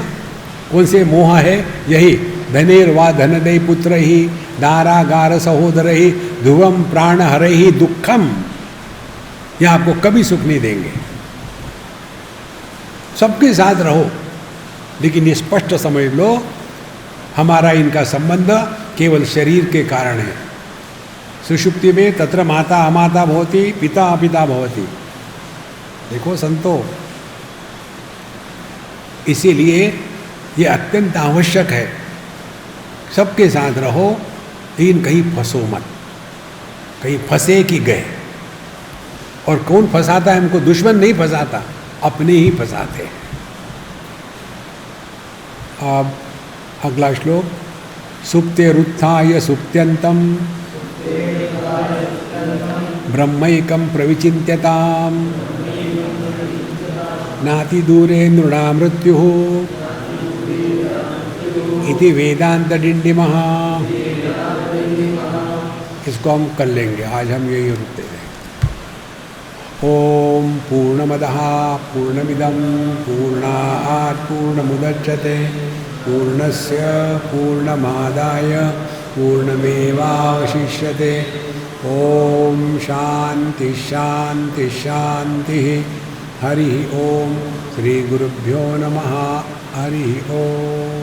कौन से मोह है? यही धनेर्वा धनदय पुत्र ही दारागार सहोदर ही ध्रुवम प्राण हर ही दुखम, ये आपको कभी सुख नहीं देंगे। सबके साथ रहो, लेकिन ये स्पष्ट समझ लो, हमारा इनका संबंध केवल शरीर के कारण है। सुषुप्ति में तत्र माता अमाता भवति, पिता अपिता भवति। देखो संतो, इसीलिए ये अत्यंत आवश्यक है, सबके साथ रहो, लेकिन कहीं फंसो मत। कहीं फंसे कि गए। और कौन फंसाता है हमको? दुश्मन नहीं फंसाता, अपने ही फंसाते हैं। अब अगला श्लोक, सुप्ते रुत्थाय सुप्त्यंतम ब्रह्मैकं प्रविचिन्त्यताम् नाति दूरे नृणा मृत्युः इति वेदांत डिंडिमः। इसको हम कर लेंगे, आज हम यही रुकते हैं। ओम पूर्णमदः पूर्णमिदं पूर्णात् पूर्णमुदच्यते पूर्णस्य पूर्णमादाय पूर्णमेवावशिष्यते। ओम शांति शांति शांति। हरि ओम। श्री गुरुभ्यो नमः। हरि ओम।